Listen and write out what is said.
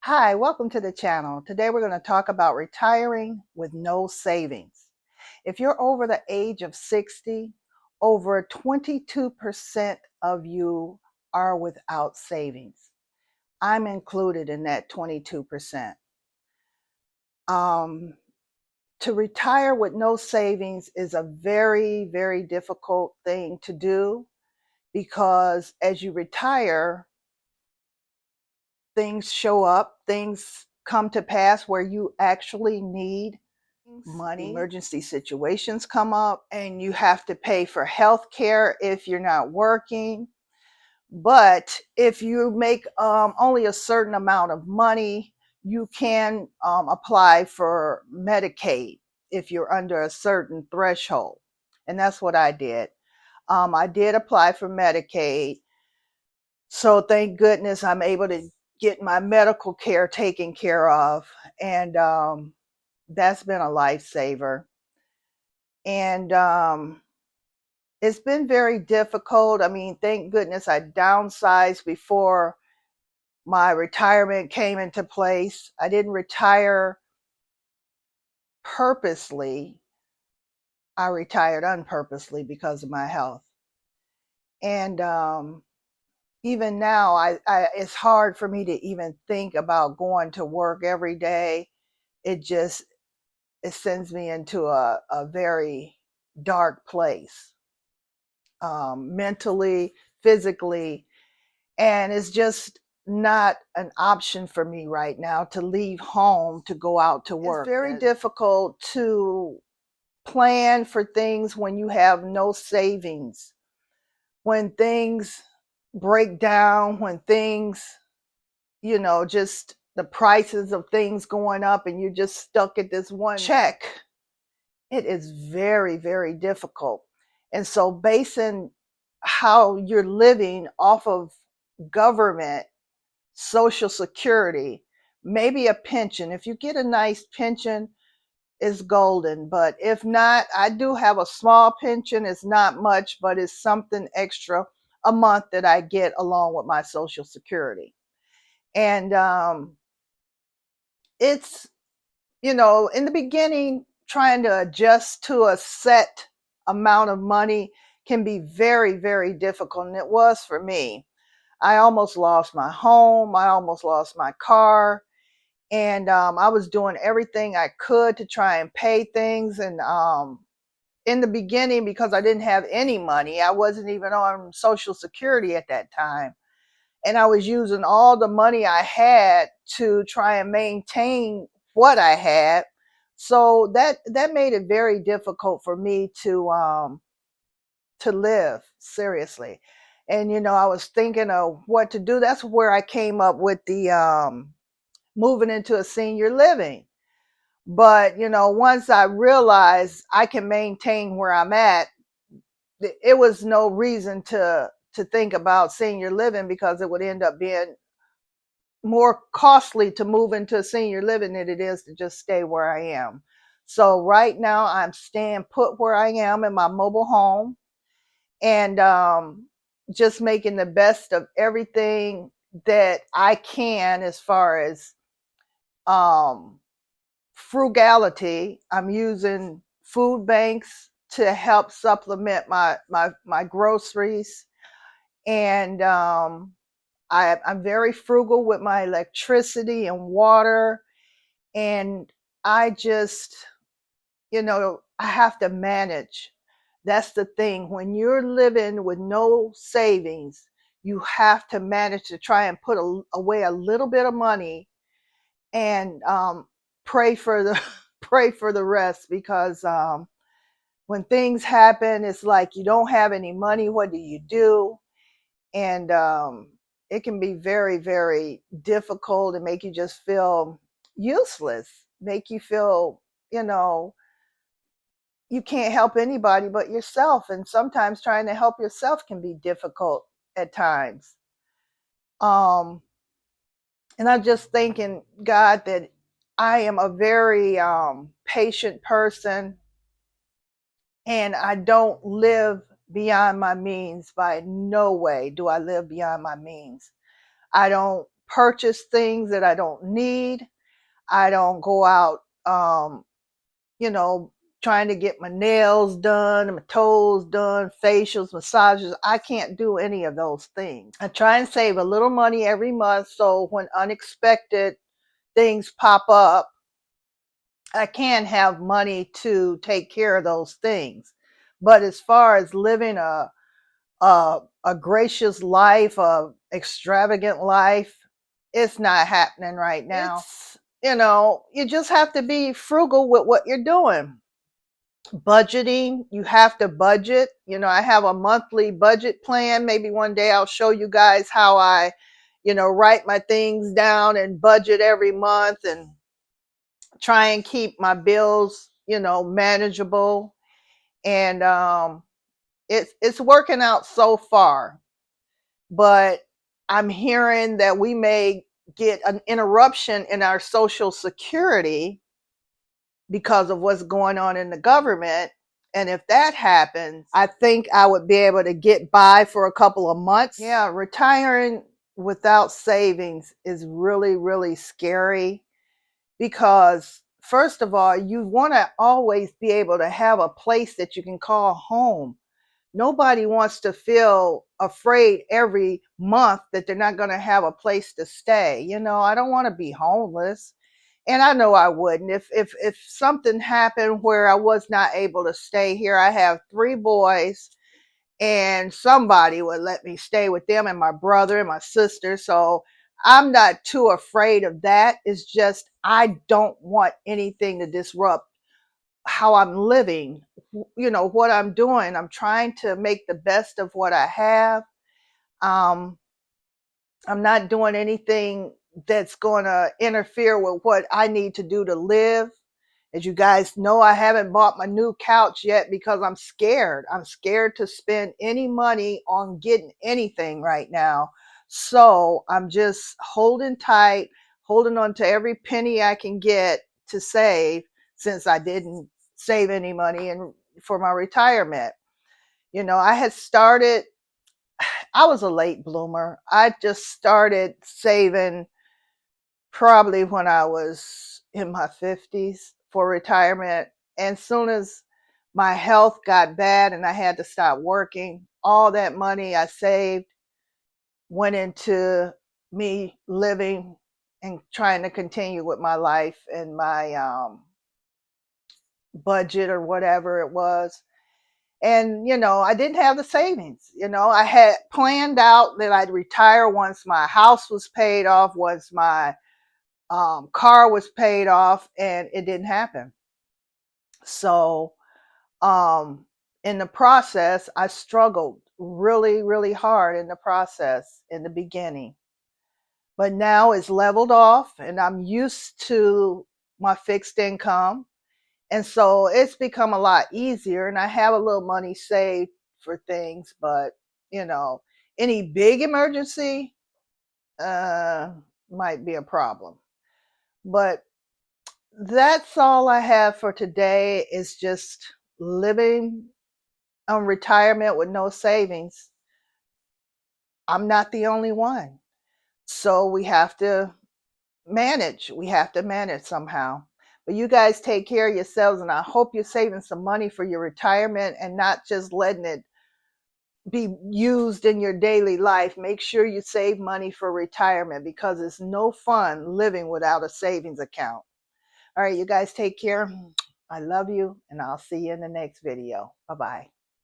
Hi, welcome to the channel. Today we're going to talk about retiring with no savings. If you're over the age of 60, over 22% of you are without savings. I'm included in that 22%. Um, to retire with no savings is a very, very difficult thing to do because as you retire, things show up, things come to pass where you actually need money. Emergency situations come up and you have to pay for health care if you're not working. But if you make only a certain amount of money, you can apply for Medicaid if you're under a certain threshold. And that's what I did. I did apply for Medicaid. So thank goodness I'm able to get my medical care taken care of. And that's been a lifesaver. And it's been very difficult. I mean, thank goodness I downsized before my retirement came into place. I didn't retire purposely. I retired unpurposely because of my health. And even now, it's hard for me to even think about going to work every day. It sends me into a very dark place, mentally, physically, and it's just not an option for me right now to leave home to go out to work. It's very difficult to plan for things when you have no savings, when things break down, when things, just the prices of things going up and you're just stuck at this one check. It is very, very difficult. And so basing how you're living off of government, Social Security, maybe a pension. If you get a nice pension, it's golden. But if not, I do have a small pension. It's not much, but it's something extra a month that I get along with my Social Security. And it's, in the beginning, trying to adjust to a set amount of money can be very, very difficult. And it was for me. I almost lost my home. I almost lost my car. And I was doing everything I could to try and pay things. And in the beginning, because I didn't have any money, I wasn't even on Social Security at that time. And I was using all the money I had to try and maintain what I had. So that made it very difficult for me to live seriously. And I was thinking of what to do. That's where I came up with the moving into a senior living. But once I realized I can maintain where I'm at, it was no reason to think about senior living because it would end up being more costly to move into senior living than it is to just stay where I am. So right now I'm staying put where I am in my mobile home and just making the best of everything that I can as far as um, frugality. I'm using food banks to help supplement my groceries, and I'm very frugal with my electricity and water. And I just, I have to manage. That's the thing. When you're living with no savings, you have to manage to try and put away a little bit of money and pray for the pray for the rest because when things happen, it's like you don't have any money. What do you do? And it can be very, very difficult and make you just feel useless, make you feel, you can't help anybody but yourself. And sometimes trying to help yourself can be difficult at times. Um, and I'm just thanking God that I am a very patient person and I don't live beyond my means. By no way do I live beyond my means. I don't purchase things that I don't need. I don't go out, you know, trying to get my nails done, my toes done, facials, massages. I can't do any of those things. I try and save a little money every month so when unexpected things pop up, I can have money to take care of those things. But as far as living a gracious life, a extravagant life, it's not happening right now. You just have to be frugal with what you're doing. Budgeting, you have to budget. I have a monthly budget plan. Maybe one day I'll show you guys how I, write my things down and budget every month and try and keep my bills, manageable. And it's working out so far. But I'm hearing that we may get an interruption in our Social Security because of what's going on in the government. And if that happens, I think I would be able to get by for a couple of months. Yeah, retiring without savings is really, really scary because, first of all, you want to always be able to have a place that you can call home. Nobody wants to feel afraid every month that they're not going to have a place to stay. I don't want to be homeless. And I know I wouldn't. If something happened where I was not able to stay here, I have 3 boys and somebody would let me stay with them and my brother and my sister. So I'm not too afraid of that. It's just I don't want anything to disrupt how I'm living, what I'm doing. I'm trying to make the best of what I have. Um, I'm not doing anything that's going to interfere with what I need to do to live. As you guys know, I haven't bought my new couch yet because I'm scared. I'm scared to spend any money on getting anything right now. So I'm just holding tight, holding on to every penny I can get to save since I didn't save any money for my retirement. I was a late bloomer. I just started saving probably when I was in my 50s for retirement. And soon as my health got bad and I had to stop working, all that money I saved went into me living and trying to continue with my life and my budget or whatever it was. And, I didn't have the savings. I had planned out that I'd retire once my house was paid off, once my car was paid off, and it didn't happen. So in the process, I struggled really, really hard in the process in the beginning. But now it's leveled off and I'm used to my fixed income. And so it's become a lot easier and I have a little money saved for things, but any big emergency might be a problem. But that's all I have for today is just living on retirement with no savings. I'm not the only one. So we have to manage. We have to manage somehow. But you guys take care of yourselves, and I hope you're saving some money for your retirement and not just letting it be used in your daily life. Make sure you save money for retirement because it's no fun living without a savings account. All right, you guys take care. I love you, and I'll see you in the next video. Bye-bye.